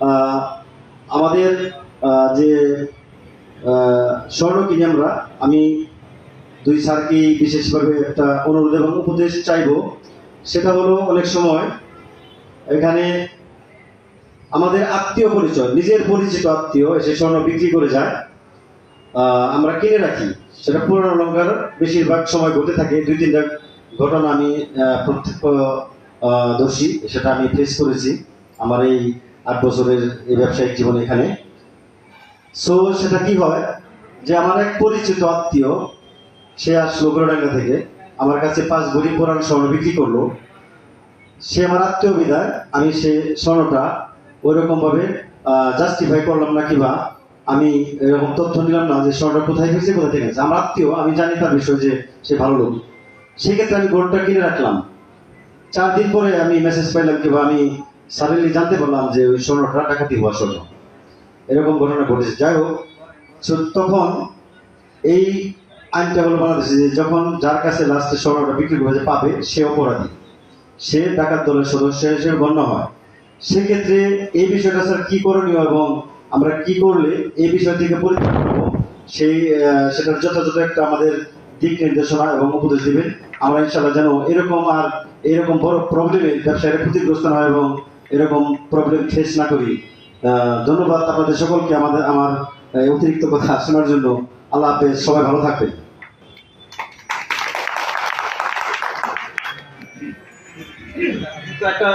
আহ, আমাদের যে স্বর্ণ কিনি আমরা, আমি দুই স্যারকে বিশেষভাবে একটা অনুরোধ এবং উপদেশ চাইবো। সেটা হলো, অনেক সময় এখানে আমাদের আত্মীয় পরিচয়, নিজের পরিচিত আত্মীয় এসে স্বর্ণ বিক্রি করে যায়, আমরা কিনে রাখি। সেটা পুরানো অলংকার বেশিরভাগ সময় ঘটে থাকে। দুই তিনটা ঘটনা আমি প্রত্যক্ষদর্শী, সেটা আমি ফেস করেছি আমার এই 8 বছরের এই ব্যবসায়িক জীবনে এখানে। সো সেটা কি হয়, যে আমার এক পরিচিত আত্মীয়, সে আসলো গোড়াডাঙ্গা থেকে, আমার কাছে 5 ভরি পুরান স্বর্ণ বিক্রি করলো। সে আমার আত্মীয় বিদায় আমি সে স্বর্ণটা ওইরকম ভাবে জাস্টিফাই করলাম না, কিবা আমি এরকম তথ্য নিলাম না যে স্বর্ণটা কোথায় গেছে, কোথা থেকে গেছে। আমার আত্মীয়, আমি জানি তার বিষয় যে সে ভালো লোক, সেক্ষেত্রে আমি গোল্ডটা কিনে রাখলাম। 4 দিন পরে আমি মেসেজ পাইলাম, কিবা আমি সাডেনলি জানতে পারলাম যে ওই স্বর্ণটা ডাকাতি হওয়া স্বর্ণ। এরকম ঘটনা ঘটেছে। যাই হোক, তখন এই আইনটা হলো বাংলাদেশে, যে যখন যার কাছে লাস্টে স্বর্ণটা বিক্রি করে পাবে, সে অপরাধী, সে ডাকাত দলের সদস্য হিসেবে গণ্য হয়। সেক্ষেত্রে এই বিষয়টা স্যার কি করণীয় এবং আমরা কি করলে এই বিষয় থেকে পরিত্রাণ পাবো, সেটার যথাযথ একটা আমাদের দিক নির্দেশনা এবং উপদেশ দিবেন। আমরা ইনশাআল্লাহ যেন এরকম বড় প্রবলেমে ব্যবসায়ীরা ক্ষতিগ্রস্ত না হয় এবং এরকম প্রবলেম ফেস না করি। ধন্যবাদ আপনাদের সকলকে আমার অতিরিক্ত কথা শোনার জন্য। আল্লাহ হাফেজ, সবাই ভালো থাকবেন। একটা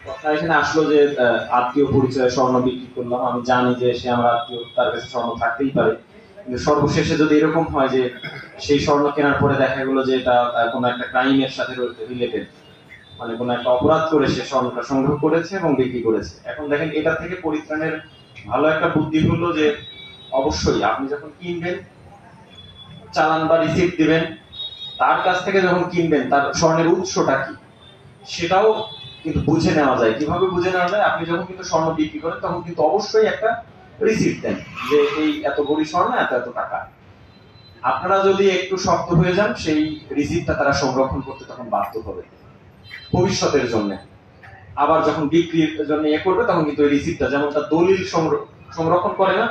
কথা এখানে আসলো যে আত্মীয় পরিচয়ে স্বর্ণ বিক্রি করলাম, আমি জানি যে সে আমার আত্মীয়, তার কাছে স্বর্ণ থাকতেই পারে, কিন্তু সর্বশেষে যদি এরকম হয় যে সেই স্বর্ণ কেনার পরে দেখা গেলো যে এটা কোনো একটা ক্রাইমের সাথে রিলেটেড, মানে কোনো একটা অপরাধ করে সে স্বর্ণটা সংগ্রহ করেছে এবং বিক্রি করেছে। এখন দেখেন, এটা থেকে পরিত্রাণের ভালো একটা বুদ্ধি হলো যে অবশ্যই আপনি যখন কিনবেন, চালান বা রিসিপ্ট দিবেন, তার কাছ থেকে যখন কিনবেন তার স্বর্ণের উৎসটা কি সেটাও কিন্তু বুঝে নেওয়া যায়। কিভাবে বুঝে নেওয়া যায়? আপনি যখন কিন্তু স্বর্ণ বিক্রি করেন তখন কিন্তু অবশ্যই একটা রিসিপ্ট দেন যে এই এত ভরি স্বর্ণ, এত এত টাকা। আপনারা যদি একটু শক্ত হয়ে যান, সেই রিসিপ্টটা তারা সংরক্ষণ করতে তখন বাধ্য হবে ভবিষ্যতের জন্য। আবার যখন বিক্রির জন্য করবে, তখন কিন্তু ওই রিসিপ্টটা, যেমন তার দলিল সংরক্ষণ করে না,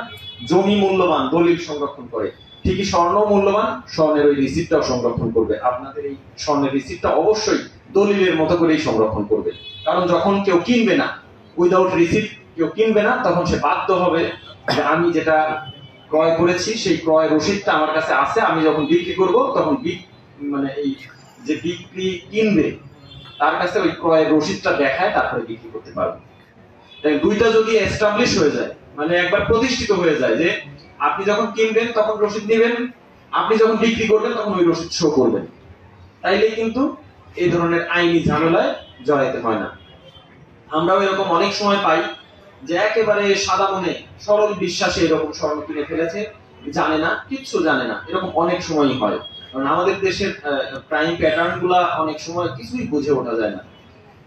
জমি মূল্যবান, দলিল সংরক্ষণ করে, ঠিকই স্বর্ণ মূল্যবান, স্বর্ণের ওই রিসিপ্টটাও সংরক্ষণ করবে। আপনাদের এই স্বর্ণের রিসিপ্টটা অবশ্যই দলিলের মতো করেই সংরক্ষণ করবে। কারণ যখন কেউ কিনবে না, উইদাউট রিসিপ্ট কেউ কিনবে না, তখন সে বাধ্য হবে যে আমি যেটা ক্রয় করেছি সেই ক্রয় রসিদটা আমার কাছে আছে, আমি যখন বিক্রি করব তখন মানে এই যে বিক্রি কিনবে তার কাছে ওই ক্রয়ের রসিদটা দেখায়, তারপরে বিক্রি করতে পারবে। তাই দুইটা যদি এস্টাবলিশ হয়ে যায়, মানে একবার প্রতিষ্ঠিত হয়ে যায় যে আপনি যখন কিনবেন তখন রসিদ নেবেন, আপনি যখন বিক্রি করবেন তখন ওই রসিদ শো করবেন, তাইলে কিন্তু এই ধরনের আইনি ঝামেলায় জড়াইতে হয় না। আমরাও এরকম অনেক সময় পাই যে একেবারে সাদা মনে সরল বিশ্বাসে এরকম স্বর্ণ কিনে ফেলেছে, জানে না, কিচ্ছু জানে না, এরকম অনেক সময়ই হয়। কারণ আমাদের দেশের ক্রাইম প্যাটার্ন গুলা অনেক সময় কিছুই বুঝে ওঠা যায় না,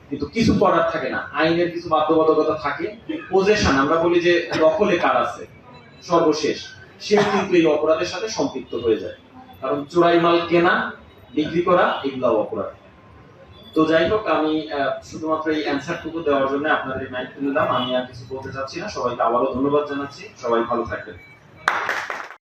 কিন্তু কিছু করার থাকে না, আইনের কিছু বাধ্যবাধকতা থাকে। পজেশন, আমরা বলি যে দখলে কার আছে, সর্বশেষ সেও কিন্তু এই অপরাধের সাথে সম্পৃক্ত হয়ে যায়। কারণ চোরাই মাল কেনা, বিক্রি করা, এগুলাও অপরাধ। তো যাই হোক, আমি শুধুমাত্র এই অ্যান্সারটুকু দেওয়ার জন্য আপনাদের মাইক তুলে দিলাম। আমি আর কিছু বলতে চাচ্ছি না। সবাইকে আবারও ধন্যবাদ জানাচ্ছি। সবাই ভালো থাকবেন।